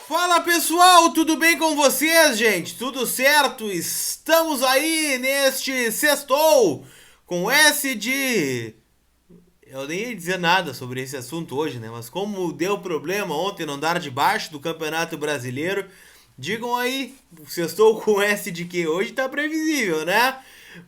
Fala pessoal, tudo bem com vocês, gente? Tudo certo? Estamos aí neste sextou com S de... Eu nem ia dizer nada sobre esse assunto hoje, né? Mas como deu problema ontem no andar de baixo do Campeonato Brasileiro, digam aí, sextou com S de que hoje tá previsível, né?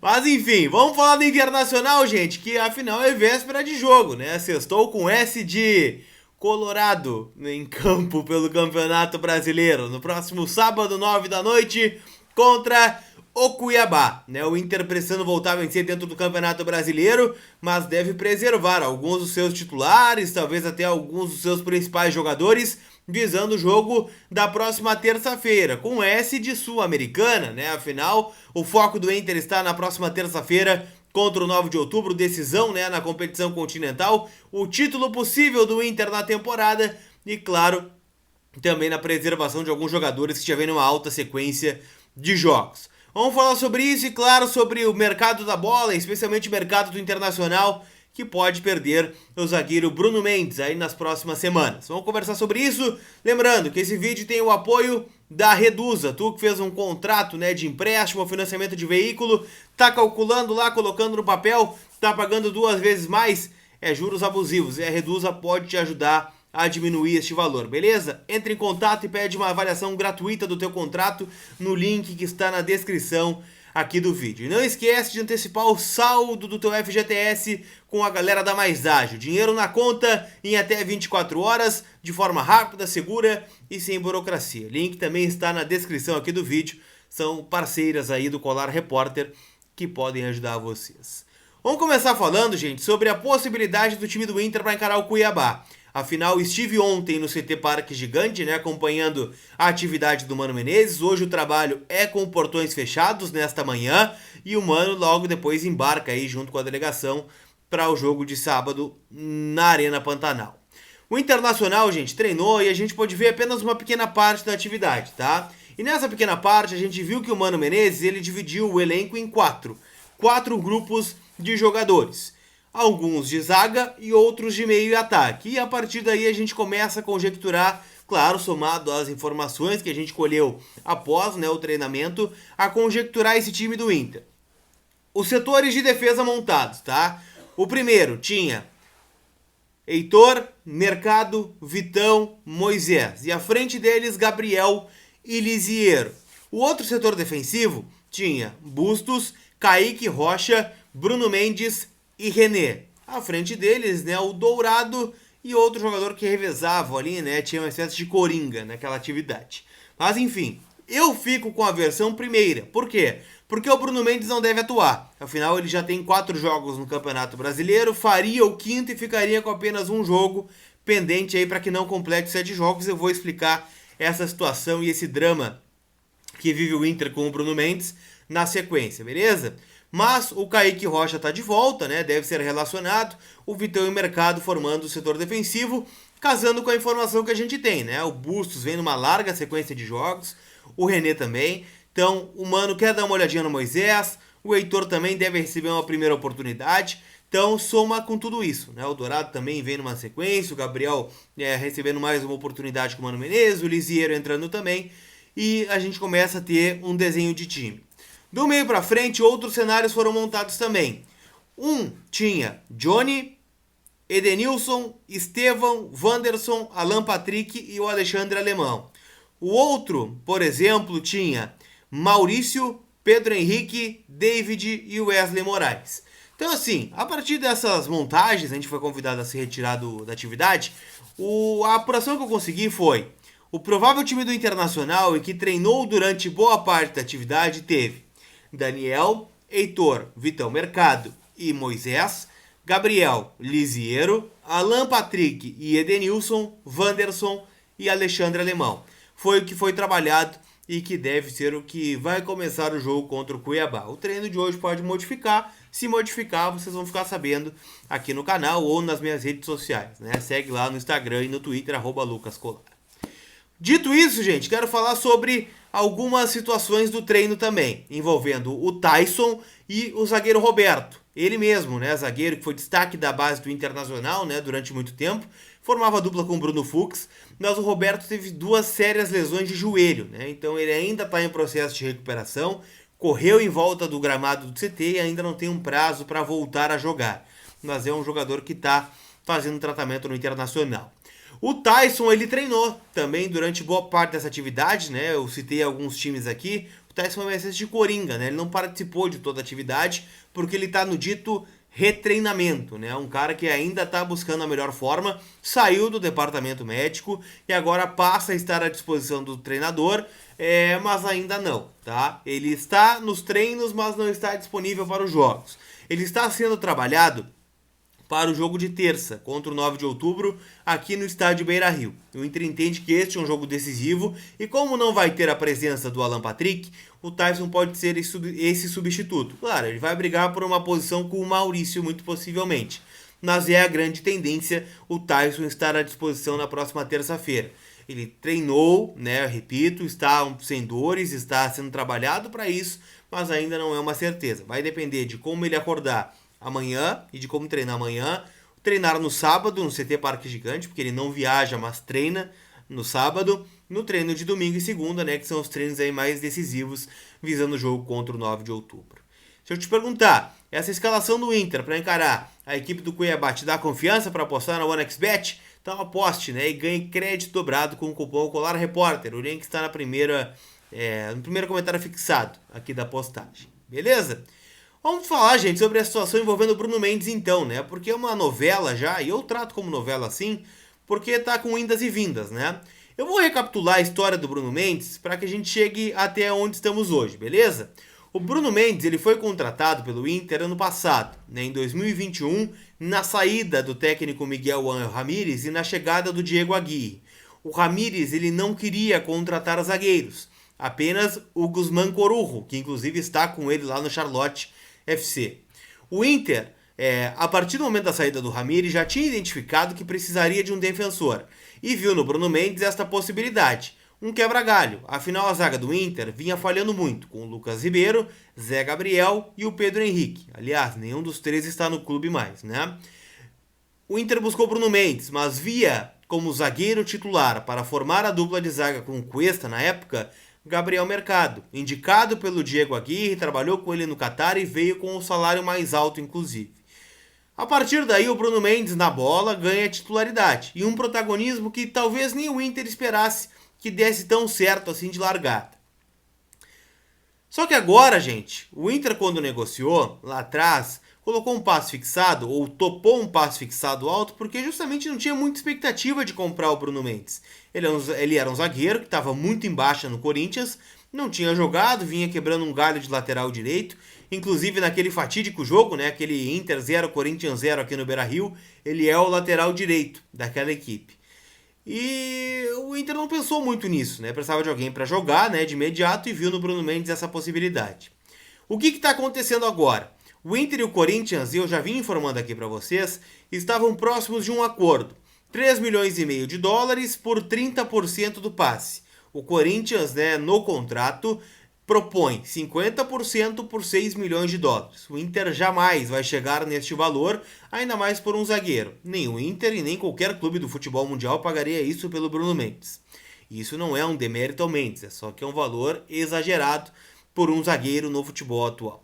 Mas enfim, vamos falar do Internacional, gente, que afinal é véspera de jogo, né? Sextou com S de Colorado em campo pelo Campeonato Brasileiro. No próximo sábado, 9 da noite, contra o Cuiabá, né? O Inter precisando voltar a vencer dentro do Campeonato Brasileiro, mas deve preservar alguns dos seus titulares, talvez até alguns dos seus principais jogadores, visando o jogo da próxima terça-feira, com S de Sul-Americana, né? Afinal, o foco do Inter está na próxima terça-feira contra o 9 de outubro, decisão, né, na competição continental, o título possível do Inter na temporada e, claro, também na preservação de alguns jogadores que estiverem numa alta sequência de jogos. Vamos falar sobre isso e, claro, sobre o mercado da bola, especialmente o mercado do Internacional, que pode perder o zagueiro Bruno Mendes aí nas próximas semanas. Vamos conversar sobre isso, lembrando que esse vídeo tem o apoio da Reduza. Tu que fez um contrato, né, de empréstimo, financiamento de veículo, tá calculando lá, colocando no papel, tá pagando 2 vezes mais, é juros abusivos, e a Reduza pode te ajudar a diminuir este valor, beleza? Entre em contato e pede uma avaliação gratuita do teu contrato no link que está na descrição aqui do vídeo. E não esquece de antecipar o saldo do teu FGTS com a galera da Mais Ágil. Dinheiro na conta em até 24 horas, de forma rápida, segura e sem burocracia. Link também está na descrição aqui do vídeo. São parceiras aí do Colar Repórter que podem ajudar vocês. Vamos começar falando, gente, sobre a possibilidade do time do Inter para encarar o Cuiabá. Afinal, estive ontem no CT Parque Gigante, né, acompanhando a atividade do Mano Menezes. Hoje o trabalho é com portões fechados nesta manhã e o Mano logo depois embarca aí junto com a delegação para o jogo de sábado na Arena Pantanal. O Internacional, gente, treinou e a gente pôde ver apenas uma pequena parte da atividade, tá? E nessa pequena parte a gente viu que o Mano Menezes ele dividiu o elenco em quatro grupos de jogadores. Alguns de zaga e outros de meio e ataque. E a partir daí a gente começa a conjecturar, claro, somado às informações que a gente colheu após, né, o treinamento, a conjecturar esse time do Inter. Os setores de defesa montados, tá? O primeiro tinha Heitor, Mercado, Vitão, Moisés. E à frente deles, Gabriel e Lisiero. O outro setor defensivo tinha Bustos, Kaique Rocha, Bruno Mendes e René. À frente deles, né, o Dourado e outro jogador que revezavam ali, né, tinha uma espécie de coringa naquela atividade. Mas enfim, eu fico com a versão primeira. Por quê? Porque o Bruno Mendes não deve atuar. Afinal, ele já tem 4 jogos no Campeonato Brasileiro, faria o quinto e ficaria com apenas um jogo pendente aí para que não complete 7 jogos. Eu vou explicar essa situação e esse drama que vive o Inter com o Bruno Mendes na sequência, beleza? Mas o Kaique Rocha está de volta, né? Deve ser relacionado. O Vitão e o Mercado formando o setor defensivo, casando com a informação que a gente tem, né? O Bustos vem numa larga sequência de jogos, o René também. Então, o Mano quer dar uma olhadinha no Moisés, o Heitor também deve receber uma primeira oportunidade. Então, soma com tudo isso, né? O Dourado também vem numa sequência, o Gabriel recebendo mais uma oportunidade com o Mano Menezes, o Lisiero entrando também. E a gente começa a ter um desenho de time. Do meio para frente, outros cenários foram montados também. Tinha Johnny, Edenilson, Estevão, Wanderson, Alan Patrick e o Alexandre Alemão. O outro, por exemplo, tinha Maurício, Pedro Henrique, David e Wesley Moraes. Então assim, a partir dessas montagens, a gente foi convidado a se retirar da atividade, a apuração que eu consegui foi: o provável time do Internacional e que treinou durante boa parte da atividade teve Daniel, Heitor, Vitão Mercado e Moisés, Gabriel, Lisiero, Alan Patrick e Edenilson, Wanderson e Alexandre Alemão. Foi o que foi trabalhado e que deve ser o que vai começar o jogo contra o Cuiabá. O treino de hoje pode modificar. Se modificar, vocês vão ficar sabendo aqui no canal ou nas minhas redes sociais, né? Segue lá no Instagram e no Twitter, @lucascolar. Dito isso, gente, quero falar sobre algumas situações do treino também, envolvendo o Tyson e o zagueiro Roberto. ele mesmo, né, zagueiro que foi destaque da base do Internacional, né, durante muito tempo, formava dupla com o Bruno Fux, mas o Roberto teve 2 sérias lesões de joelho, né, então ele ainda está em processo de recuperação, correu em volta do gramado do CT e ainda não tem um prazo para voltar a jogar, mas é um jogador que está fazendo tratamento no Internacional. O Tyson, ele treinou também durante boa parte dessa atividade, né? Eu citei alguns times aqui. O Tyson é uma espécie de coringa, né? Ele não participou de toda a atividade porque ele está no dito retreinamento, né? Um cara que ainda está buscando a melhor forma, saiu do departamento médico e agora passa a estar à disposição do treinador, mas ainda não, tá? Ele está nos treinos, mas não está disponível para os jogos. Ele está sendo trabalhado para o jogo de terça, contra o 9 de outubro, aqui no estádio Beira-Rio. O Inter entende que este é um jogo decisivo e como não vai ter a presença do Alan Patrick, o Tyson pode ser esse substituto. Claro, ele vai brigar por uma posição com o Maurício, muito possivelmente. Mas é a grande tendência o Tyson estar à disposição na próxima terça-feira. Ele treinou, né, repito, está sem dores, está sendo trabalhado para isso, mas ainda não é uma certeza. Vai depender de como ele acordar amanhã e de como treinar amanhã. Treinar no sábado no CT Parque Gigante, porque ele não viaja, mas treina no sábado. No treino de domingo e segunda, né, que são os treinos aí mais decisivos visando o jogo contra o 9 de outubro. Deixa eu te perguntar, essa escalação do Inter para encarar a equipe do Cuiabá te dá confiança para apostar na OneXBet? Então aposte, né, e ganhe crédito dobrado com o cupom Colar Repórter. O link está no primeiro comentário fixado aqui da postagem. Beleza? Vamos falar, gente, sobre a situação envolvendo o Bruno Mendes então, né? Porque é uma novela já, e eu trato como novela assim, porque tá com indas e vindas, né? Eu vou recapitular a história do Bruno Mendes para que a gente chegue até onde estamos hoje, beleza? O Bruno Mendes ele foi contratado pelo Inter ano passado, né, em 2021, na saída do técnico Miguel Ángel Ramírez e na chegada do Diego Aguirre. O Ramírez ele não queria contratar zagueiros, apenas o Guzmán Corujo, que inclusive está com ele lá no Charlotte FC. O Inter, a partir do momento da saída do Ramírez, já tinha identificado que precisaria de um defensor e viu no Bruno Mendes esta possibilidade, um quebra-galho. Afinal, a zaga do Inter vinha falhando muito, com o Lucas Ribeiro, Zé Gabriel e o Pedro Henrique. Aliás, nenhum dos 3 está no clube mais, né? O Inter buscou Bruno Mendes, mas via como zagueiro titular para formar a dupla de zaga com o Cuesta na época, Gabriel Mercado, indicado pelo Diego Aguirre, trabalhou com ele no Qatar e veio com o salário mais alto, inclusive. A partir daí, o Bruno Mendes, na bola, ganha titularidade e um protagonismo que talvez nem o Inter esperasse que desse tão certo assim de largada. Só que agora, gente, o Inter quando negociou, lá atrás, colocou um passe fixado, ou topou um passe fixado alto, porque justamente não tinha muita expectativa de comprar o Bruno Mendes. Ele era um zagueiro que estava muito em baixa no Corinthians, não tinha jogado, vinha quebrando um galho de lateral direito, inclusive naquele fatídico jogo, né, aquele Inter 0, Corinthians 0 aqui no Beira-Rio, ele é o lateral direito daquela equipe. E o Inter não pensou muito nisso, né? Precisava de alguém para jogar, né, de imediato e viu no Bruno Mendes essa possibilidade. O que está acontecendo agora? O Inter e o Corinthians, eu já vim informando aqui para vocês, estavam próximos de um acordo. 3 milhões e meio de dólares por 30% do passe. O Corinthians, né, no contrato, propõe 50% por 6 milhões de dólares. O Inter jamais vai chegar neste valor, ainda mais por um zagueiro. Nem o Inter e nem qualquer clube do futebol mundial pagaria isso pelo Bruno Mendes. Isso não é um demérito ao Mendes, é só que é um valor exagerado por um zagueiro no futebol atual.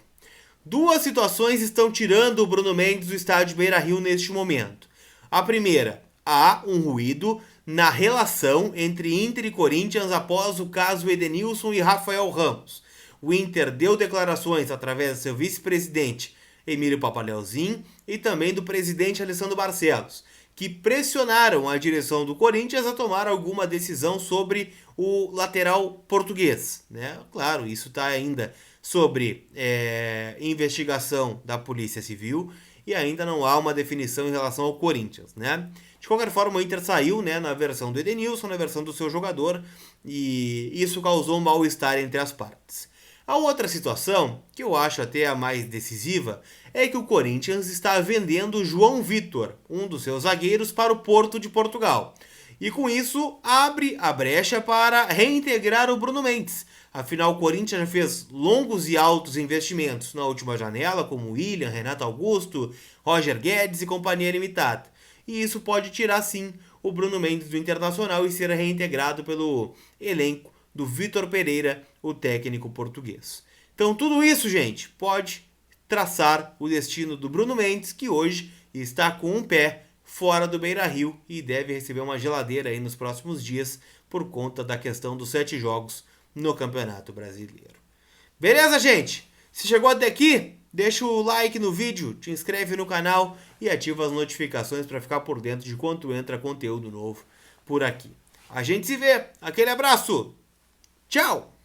2 situações estão tirando o Bruno Mendes do estádio Beira-Rio neste momento. A primeira, há um ruído na relação entre Inter e Corinthians após o caso Edenilson e Rafael Ramos. O Inter deu declarações através do seu vice-presidente Emílio Papaleuzinho e também do presidente Alessandro Barcelos, que pressionaram a direção do Corinthians a tomar alguma decisão sobre o lateral português, né? Claro, isso está ainda sobre investigação da Polícia Civil e ainda não há uma definição em relação ao Corinthians, né? De qualquer forma, o Inter saiu, né, na versão do Edenilson, na versão do seu jogador, e isso causou um mal-estar entre as partes. A outra situação, que eu acho até a mais decisiva, é que o Corinthians está vendendo João Vitor, um dos seus zagueiros, para o Porto de Portugal. E com isso, abre a brecha para reintegrar o Bruno Mendes. Afinal, o Corinthians já fez longos e altos investimentos na última janela, como William, Renato Augusto, Roger Guedes e companhia limitada. E isso pode tirar, sim, o Bruno Mendes do Internacional e ser reintegrado pelo elenco do Vitor Pereira, o técnico português. Então, tudo isso, gente, pode traçar o destino do Bruno Mendes, que hoje está com um pé fora do Beira-Rio e deve receber uma geladeira aí nos próximos dias por conta da questão dos 7 jogos no Campeonato Brasileiro. Beleza, gente? Se chegou até aqui, deixa o like no vídeo, te inscreve no canal e ativa as notificações para ficar por dentro de quanto entra conteúdo novo por aqui. A gente se vê. Aquele abraço. Tchau!